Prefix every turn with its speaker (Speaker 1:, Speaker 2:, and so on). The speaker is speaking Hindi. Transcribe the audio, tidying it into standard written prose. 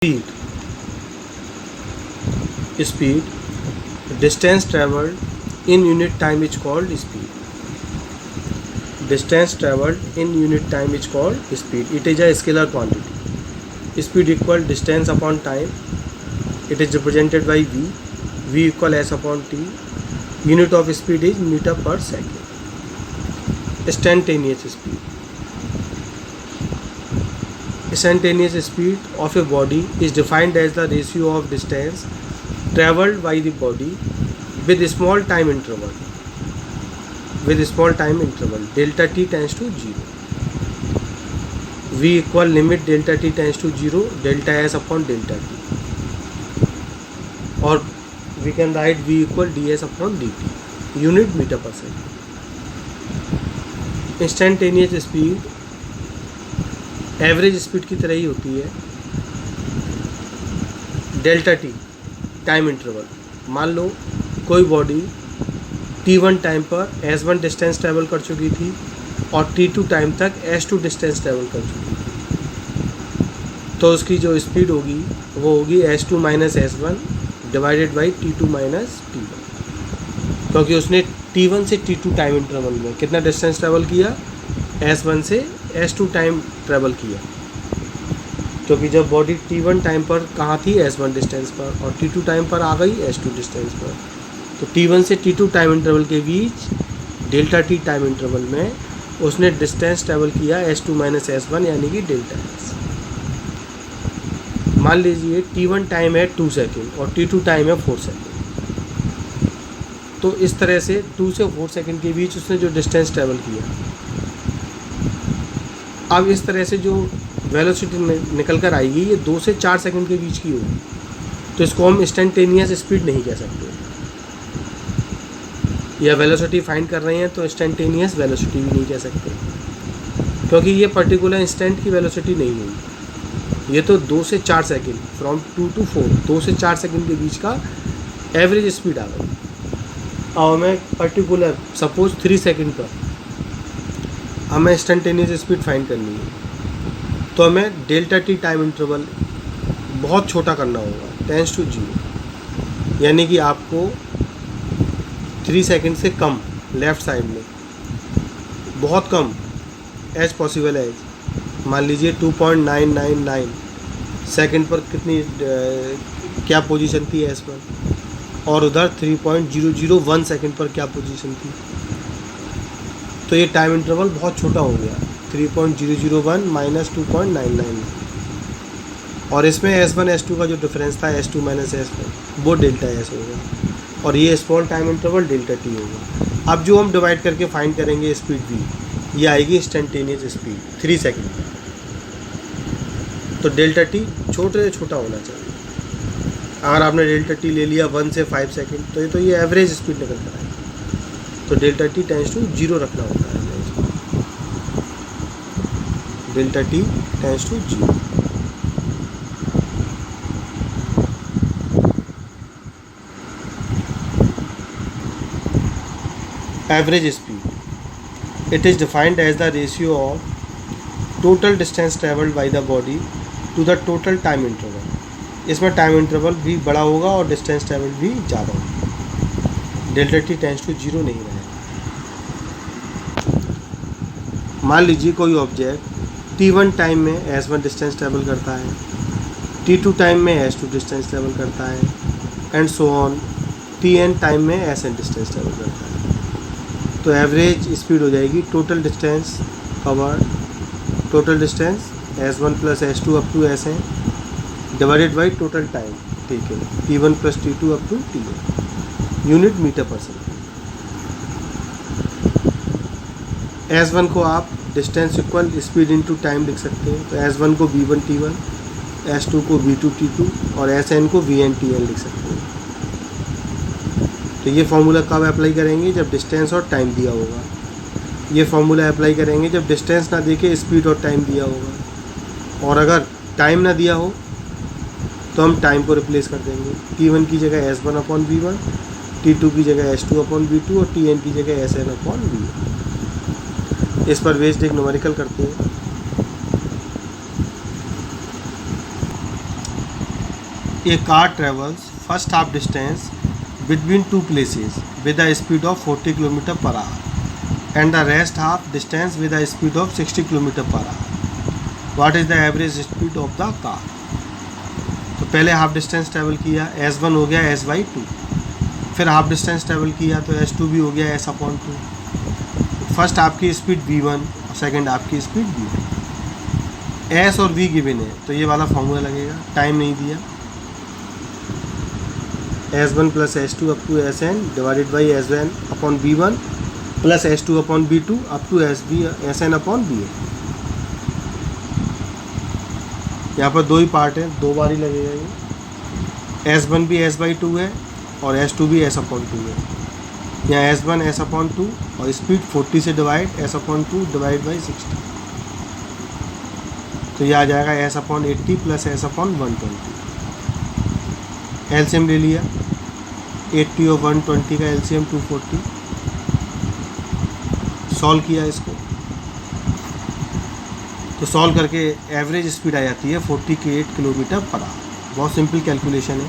Speaker 1: Speed, distance traveled in unit time is called speed. Distance traveled in unit time is called speed. It is a scalar quantity. Speed equal distance upon time. It is represented by v. V equal s upon t. Unit of speed is meter per second. Instantaneous speed. Instantaneous speed of a body is defined as the ratio of distance traveled by the body with small time interval. Delta t tends to 0. V equal limit delta t tends to 0 delta s upon delta t, or we can write v equal ds upon dt. Unit meter per second. Instantaneous speed average speed की तरह ही होती है. Delta T time interval. मान लो कोई बॉडी t1 टाइम पर s1 डिस्टेंस ट्रैवल कर चुकी थी और t2 टाइम तक s2 डिस्टेंस ट्रैवल कर चुकी थी, तो उसकी जो स्पीड होगी वो होगी s2 minus s1 divided by t2 minus t1, क्योंकि उसने t1 से t2 टाइम इंटरवल में कितना डिस्टेंस ट्रैवल किया, s1 से s2 टाइम ट्रैवल किया. क्योंकि जब बॉडी t1 टाइम पर कहाँ थी, s1 डिस्टेंस पर, और t2 टाइम पर आ गई s2 डिस्टेंस पर, तो t1 से t2 टाइम इंटरवल के बीच डेल्टा t टाइम इंटरवल में उसने डिस्टेंस ट्रैवल किया s2 माइनस s1 यानी कि डेल्टा s. मान लीजिए t1 टाइम है 2 सेकेंड और t2 टाइम है 4 सेकेंड. तो इस तरह से 2 से 4 सेकेंड के बीच उसने जो डिस्टेंस ट्रैवल किया, अब इस तरह से जो वेलोसिटी निकल कर आएगी ये 2 से 4 सेकंड के बीच की होगी, तो इसको हम इंस्टेंटेनियस स्पीड नहीं कह सकते. या वेलोसिटी फाइंड कर रहे हैं तो इंस्टेंटेनियस वेलोसिटी भी नहीं कह सकते, क्योंकि ये पर्टिकुलर इंस्टेंट की वेलोसिटी नहीं होगी. ये तो 2 से 4 सेकंड, फ्रॉम 2 to 4, 2 से 4 सेकंड के बीच का एवरेज स्पीड आ गई. और हमें पर्टिकुलर सपोज 3 सेकंड पर हमें इंस्टेंटेनियस स्पीड फाइंड करनी है, तो हमें डेल्टा टी टाइम इंटरवल बहुत छोटा करना होगा, टेंस टू 0. यानी कि आपको 3 सेकंड से कम लेफ़्ट साइड में, बहुत कम एज पॉसिबल एज, मान लीजिए 2.999 सेकंड पर कितनी क्या पोजीशन थी एस पर, और उधर 3.001 सेकंड पर क्या पोजीशन थी, तो ये टाइम इंटरवल बहुत छोटा हो गया, 3.001 माइनस 2.999, और इसमें S1 S2 का जो डिफरेंस था S2 माइनस S1 वो डेल्टा S होगा, और ये small time interval delta T होगा. अब जो हम डिवाइड करके फाइंड करेंगे स्पीड V, ये आएगी इंस्टेंटेनियस स्पीड 3 सेकंड. तो डेल्टा T छोटे से छोटा होना चाहिए. अगर आपने डेल्टा T ले लिया 1 से 5 सेकंड, तो ये एवरेज स्पीड निकल कर आएगी. तो डेल्टा टी टेंस टू 0 रखना होता है. Delta T tends to 0. Average speed, it is defined as the ratio of total distance travelled by the body to the total time interval. इसमें टाइम इंटरवल भी बड़ा होगा और डिस्टेंस ट्रेवल्ड भी ज़्यादा होगा. डेल्टा टी टेंस टू 0 नहीं रहेगा. मान लीजिए कोई ऑब्जेक्ट t1 टाइम में s1 डिस्टेंस ट्रैवल करता है, t2 टाइम में s2 डिस्टेंस ट्रैवल करता है, and so on tn time में sn डिस्टेंस ट्रैवल करता है. तो एवरेज स्पीड हो जाएगी total distance covered, total distance s1 plus s2 up to sn divided by total time, ठीक है, t1 plus t2 up to tn. Unit metre per second. S1 को आप distance equal speed into time लिख सकते हैं, तो S1 को v1 t1, S2 को v2 t2 और Sn को vn tn लिख सकते हैं. तो ये फार्मूला कब अप्लाई करेंगे, जब डिस्टेंस और टाइम दिया होगा. ये फार्मूला अप्लाई करेंगे जब डिस्टेंस ना देके स्पीड और टाइम दिया होगा, और अगर टाइम ना दिया हो तो हम टाइम को रिप्लेस कर देंगे. t1 की जगह S1 अपॉन v1, t2 की जगह S2 अपॉन v2 और tn की जगह Sn अपॉन vn. इस पर बेस्ड एक न्यूमेरिकल करते हैं. A car travels first half distance between two places with a speed of 40 km per hour and the rest half distance with a speed of 60 km per hour. What is the average speed of the car? तो पहले हाफ डिस्टेंस ट्रैवल किया, S1 हो गया S/2, फिर हाफ डिस्टेंस ट्रैवल किया तो S2 भी हो गया S/2. फर्स्ट आपकी स्पीड V1 और सेकंड आपकी स्पीड V2. S और V गिवन है तो ये वाला फॉर्मूला लगेगा, टाइम नहीं दिया. S1 plus S2 up to Sn divided by S1 upon V1 plus S2 upon V2 up to Sn upon Vn. यहाँ पर दो ही पार्ट है, दो बार ही लगेगा ये. S1 भी S/2 है और S2 भी S/2 है. यहाँ S1 S/2 और स्पीड 40 से डिवाइड S/2 डिवाइड बाई 60. तो ये आ जाएगा S/80 प्लस S/120. एलसीएम ले लिया, 80 और 120 का एलसीएम 240. सॉल्व किया इसको तो सॉल्व करके एवरेज स्पीड आ जाती है 48 किलोमीटर पर आवर. बहुत सिंपल कैलकुलेशन है.